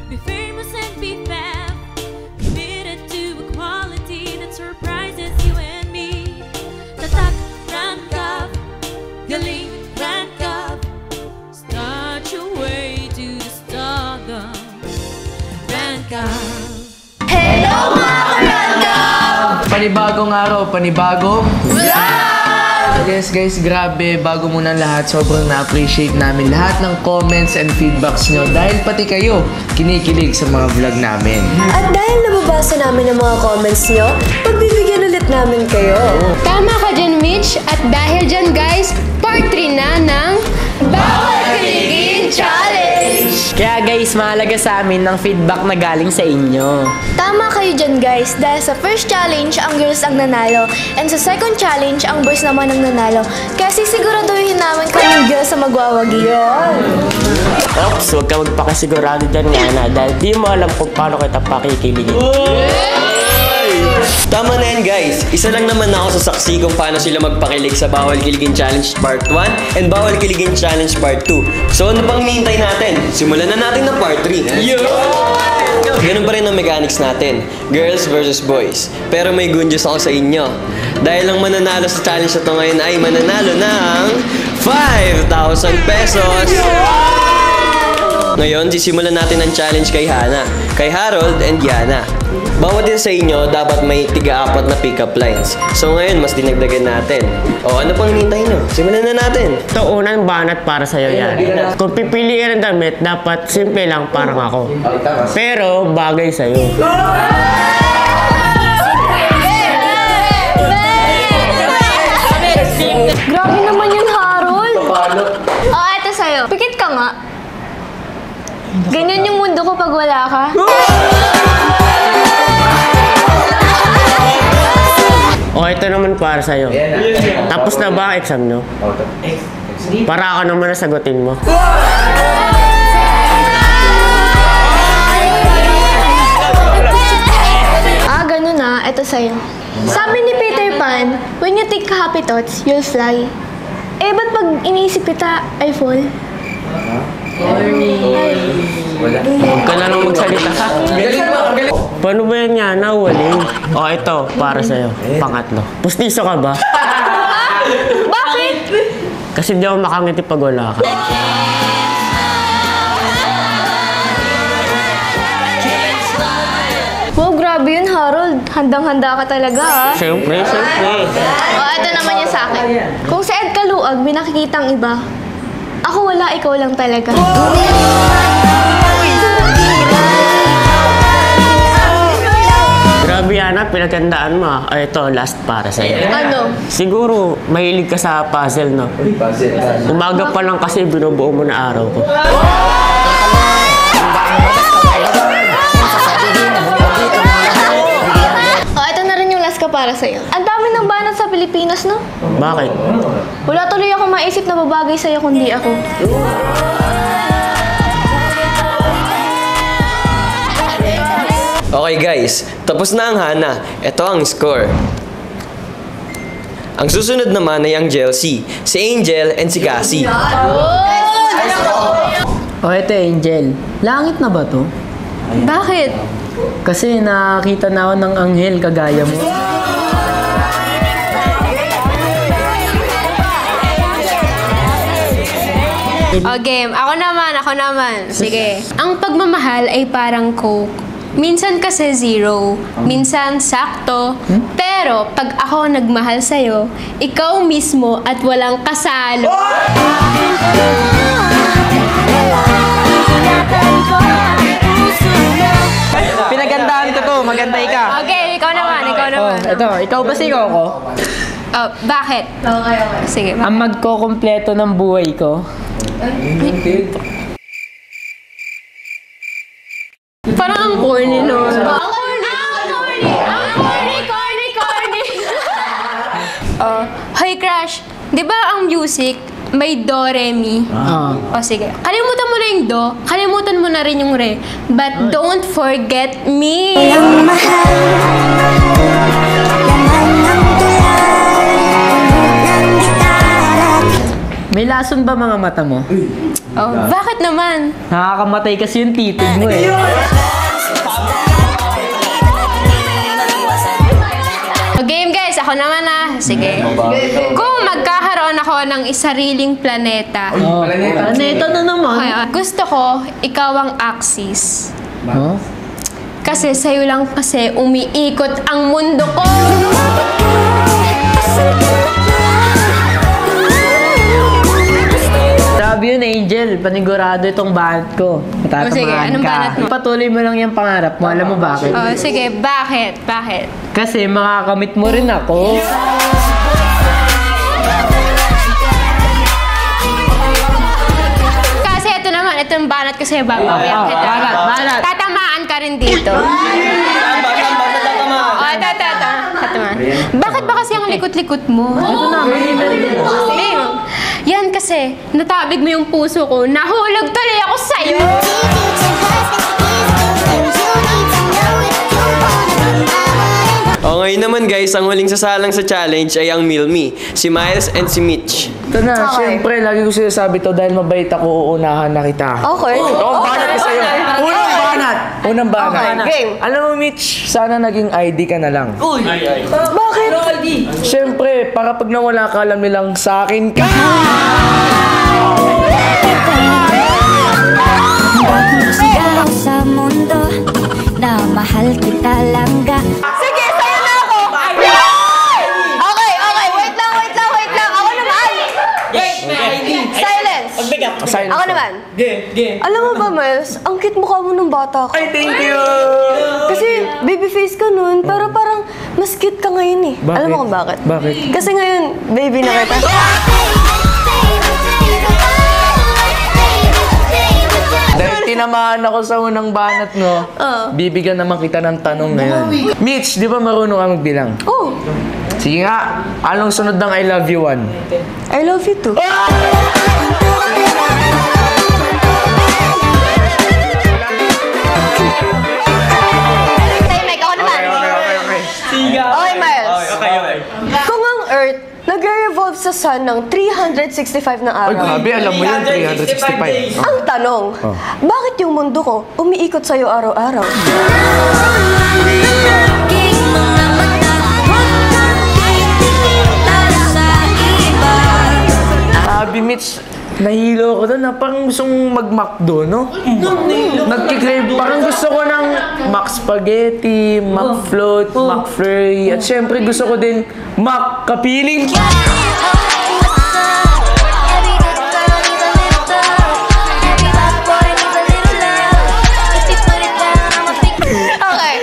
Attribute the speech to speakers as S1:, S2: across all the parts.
S1: Be famous and be fab. Committed to equality that surprises you and me. Tatak, rank up. Galing, rank up. Start your way to the stardom. Rank up.
S2: Hello mga ka-random!
S3: Panibagong araw, panibagong vlog! Yes guys, grabe, bago muna lahat, sobrang na-appreciate namin lahat ng comments and feedbacks nyo dahil pati kayo kinikilig sa mga vlog namin.
S2: At dahil nababasa namin ang mga comments nyo, pagbibigyan ulit namin kayo.
S4: Tama ka dyan, Mitch. At dahil dyan, guys, part 3 na ng Bawal Kiligin Challenge!
S5: Kaya guys, mahalaga sa amin ng feedback na galing sa inyo.
S2: Tama kayo dyan guys, dahil sa first challenge, ang girls ang nanalo. And sa second challenge, ang boys naman ang nanalo. Kaya sisiguraduhin namin kaming girls sa magwawagi yun.
S5: Oops, huwag ka magpakasigurado dyan nga na dahil di mo alam kung paano kita pakikiligin.
S6: Tama na yan guys, isa lang naman ako sa saksi kung paano sila magpakilig sa Bawal Kiligin Challenge Part 1 and Bawal Kiligin Challenge Part 2. So ano pang hinihintay natin? Simulan na natin ng Part 3. Ganun pa rin ang mechanics natin, girls versus boys. Pero may good news ako sa inyo. Dahil ang mananalo sa challenge na ito ngayon ay mananalo ng 5,000 pesos! Ngayon, sisimulan natin ang challenge kay Hana, kay Harold, and Yana. Bawat din sa inyo, dapat may tiga-4 na pick-up lines. So ngayon, mas dinagdagan natin. O, ano pang hinihintay nyo? Simulan na natin.
S5: Ito, unang banat para sa'yo yan. Kung pipiliin ang damit, dapat simple lang parang ako. Pero, bagay sa'yo.
S2: Grabe naman yun, Harold. Oh, eto sa'yo. Pikit ka nga. Ganyan yung mundo ko pag wala ka.
S5: O, ito naman para sa'yo. Tapos na ba ang exam nyo? Para ako naman na sagutin mo.
S2: Ganun na. Ito sa'yo. Sabi ni Peter Pan, when you take happy thoughts, you'll fly. Eh, ba't pag iniisip kita, I fall?
S5: Huwag ka na nang magsalita ha. Paano ba yan nga? Nawaling. O, ito, para sa'yo. Pangatlo. Pustiso ka ba?
S2: Bakit?
S5: Kasi di ako makangiti pag wala ka.
S2: Wow, grabe yun, Harold. Handang-handa ka talaga, ha?
S5: Siyempre, siyempre.
S2: O, ito naman yun sa akin. Kung sa Ed Kaluag, may nakikitang iba. Ako wala, ikaw lang talaga.
S5: Grabe Yana, pinagandaan mo ah. Ay, ito, last para sa'yo.
S2: Ano?
S5: Siguro, mahilig ka sa puzzle, no? Umaga pa lang kasi binubuo mo na araw ko.
S2: O, ito na rin yung last ka para sa'yo. Ang dami ng banat sa Pilipinas, no?
S5: Bakit?
S2: Wala tuloy akong maisip na babagay sa'yo kundi ako.
S6: Okay guys, tapos na ang Hana. Ito ang score. Ang susunod naman ay ang Chelsea, si Angel and si Cassie.
S7: O eto Angel, langit na ba to?
S2: Bakit?
S7: Kasi nakakita na ako ng anghel kagaya mo.
S4: O game, ako naman. Sige. Ang pagmamahal ay parang Coke. Minsan kasi zero, minsan sakto. Pero pag ako nagmahal sa'yo, ikaw mismo at walang kasalo.
S7: Pinagandaan ko to, maganda ka.
S4: Okay, ikaw naman.
S7: Ito, ikaw ba si Coco?
S4: Oh, bakit? Okay. Sige.
S7: Ang magkokompleto ng buhay ko.
S4: Parang ang corny nun. Ang corny! Hoy Crush, di ba ang music may do, re, mi? O sige, kalimutan mo na yung do, kalimutan mo na rin yung re. But don't forget me!
S7: May lason ba mga mata mo?
S4: Oh, bakit naman?
S7: Nakakamatay kasi yung titig mo eh.
S4: Game guys, ako naman ah. Sige. Kung magkakaroon ako ng isariling planeta,
S7: Planeta na naman.
S4: gusto ko ikaw ang axis.
S7: Huh?
S4: Kasi sa'yo lang kasi umiikot ang mundo ko.
S7: Sabi yun, Angel. Panigurado itong banat ko. Matatamaan
S4: sige, anong
S7: ka.
S4: banat mo?
S7: Patuloy mo lang yung pangarap mo. Alam mo bakit?
S4: Oh, sige, bakit? Bakit?
S7: Kasi makakamit mo rin ako.
S4: Kasi ito naman, ito yung banat ko sa'yo, babawian kita.
S7: Banat.
S4: Tatamaan ka rin dito. Oh, tatamaan. Bakit ba kasi ang likot-likot mo? Ito na, yan kasi, natabig mo yung puso ko, nahulog tuloy ako sa'yo!
S6: O ngayon naman guys, ang huling sasalang sa challenge ay ang Milmi, si Miles and si Mitch.
S3: Ito na, syempre, lagi ko sinasabi to dahil mabait ako, uunahan na kita.
S2: Okay.
S3: Oo, banat ko sa'yo. Unang banat. Unang banat.
S2: Game.
S3: Alam mo, Mitch, sana naging ID ka na lang.
S2: Bakit?
S3: Syempre, para pag nawala ka, alam nilang sa akin ka.
S1: Sigaw sa mundo na mahal kita langga.
S2: Sige, sa'yo na ako! Okay, wait lang. Ako naman! Silence!
S3: Silence.
S2: Ako naman. Alam mo ba, Miles, ang cute mukha mo nung bata ka.
S3: Ay, thank you!
S2: Kasi baby face ka nun, pero parang mas cute ka ngayon eh.
S3: Bakit?
S2: Alam mo kung bakit?
S3: Bakit?
S2: Kasi ngayon, baby na kita.
S3: Dahil tinamaan ako sa unang banat mo, bibigyan naman kita ng tanong ngayon. Mitch, di ba marunong ka magbilang?
S2: Oh,
S3: Sige nga, anong sunod ng I love you one?
S2: I love you too. Mike, ako naman. Okay, Miles. Kung ang Earth nagre-revolve sa Sun ng 365 na
S3: Ay,
S2: araw,
S3: grabe, alam mo yun, 365.
S2: ang tanong, bakit yung mundo ko umiikot sa'yo araw-araw?
S1: Aking mga mata, huwag kang para sa iba.
S3: Sabi, Mitch, nahilo ko doon na parang gustong mag-McDo, no? Nagkikrave, parang gusto ko ng Mac Spaghetti, Mac Float, Mac Flurry, at syempre gusto ko din Mac Kapiling.
S2: Okay,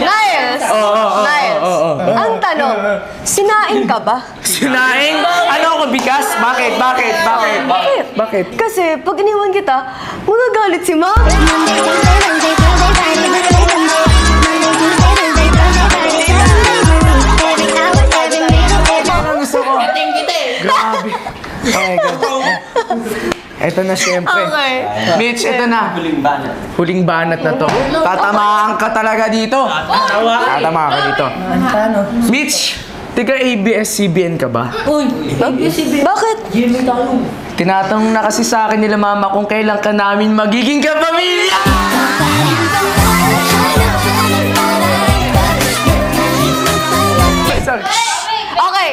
S2: Niles! Niles, ang tanong, sinaing ka ba?
S3: Sinaing? Ano ako, bigas? Bakit? Bakit?
S2: Kasi pag iniwan kita, magagalit si Ma.
S3: Parang gusto ko. Grabe. Oh my God. Eto na syempre.
S2: Okay.
S3: Mitch, eto na. Huling banat na to. Tatamaan ka talaga dito. Tatamaan ka dito. Mitch, tiga ABS-CBN ka ba?
S2: Bakit?
S3: Tinatanong na kasi sa akin nila mama kung kailan ka namin magiging kapamilya!
S2: Okay.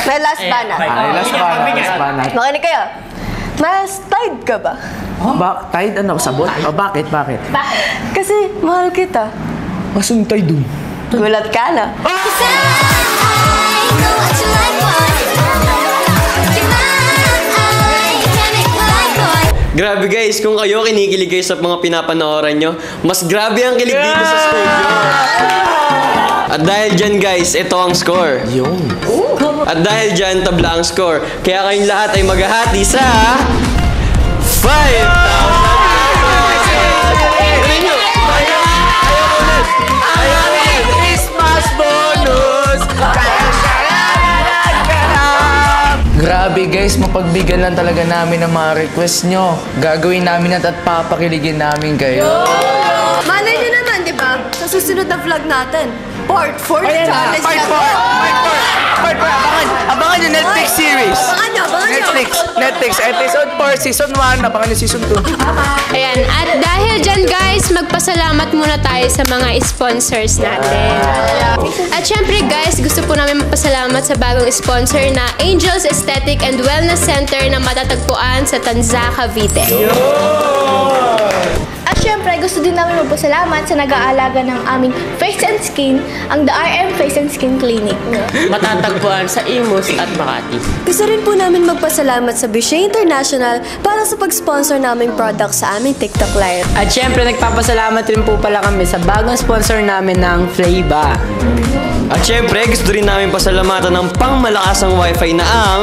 S2: My last banat.
S3: Ay, last banat.
S2: Makinig kayo. Miles, tied ka ba?
S3: Tide ano? Sabot? O bakit?
S2: Kasi mahal kita.
S3: Masuntay dun.
S2: Gulat ka na.
S6: Grabe guys, kung kayo kinikilig kayo sa mga pinapanooran nyo, mas grabe ang kilig dito sa studio. At dahil dyan guys, ito ang score. At dahil dyan, tabla ang score. Kaya kayong lahat ay maghahati sa 5,000!
S3: Christmas bonus! Grabe guys, mapagbigyan lang talaga namin ang mga request nyo. Gagawin namin at papakiligin namin kayo.
S2: Malay nyo naman, di ba? Sa susunod na vlog natin,
S8: Part 4 na challenge
S3: Part 4! Part 4! Abangan yung Netflix series.
S8: Abangan nyo.
S3: Netflix, episode 4, season 1, abangan yung season 2.
S4: Ayan, at dahil dyan guys, magpasalamat muna tayo sa mga sponsors natin. At syempre guys, gusto po namin magpasalamat sa bagong sponsor na Angels Aesthetic and Wellness Center na matatagpuan sa Tanza, Cavite.
S2: At syempre, gusto din namin magpasalamat sa nag-aalaga ng aming face and skin, ang The RM Face and Skin Clinic.
S5: Matatagpuan sa Imus at Makati.
S8: Gusto rin po namin magpasalamat sa Boucher International para sa pag-sponsor naming product sa aming TikTok Live.
S7: At syempre, nagpapasalamat rin po pala kami sa bagong sponsor namin ng Flayba.
S6: At syempre, gusto rin namin pasalamatan ng pangmalakasang wifi na ang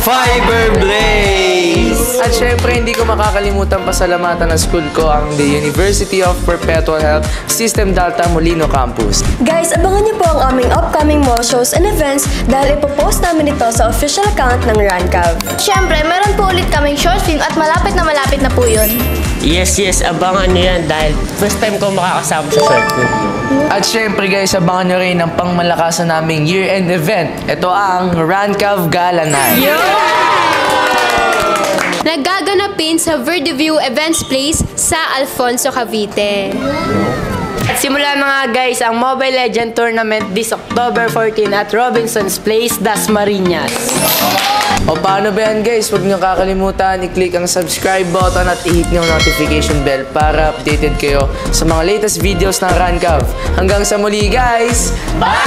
S6: Fiberblaze!
S3: At syempre, hindi ko makakalimutan pasalamatan ng school ko, ang The University of Perpetual Health System Delta Molino Campus.
S8: Guys, abangan niyo po ang aming upcoming mall shows and events dahil ipopost namin ito sa official account ng Rancav.
S2: Syempre, meron po ulit kaming short film at malapit na po yun.
S5: Yes, abangan nyo yan dahil first time ko makakasama sa short film.
S3: At syempre guys, abangan nyo rin ang pangmalakasan naming year-end event. Ito ang Rancav Gala Night.
S4: Nagaganapin sa Verdeview Events Place sa Alfonso, Cavite.
S7: At simula na nga guys ang Mobile Legend Tournament this October 14 at Robinson's Place, Dasmariñas.
S3: O paano ba yan guys? Huwag nyo kakalimutan i-click ang subscribe button at i-hit nyo ang notification bell para updated kayo sa mga latest videos ng Rancav. Hanggang sa muli guys! Bye!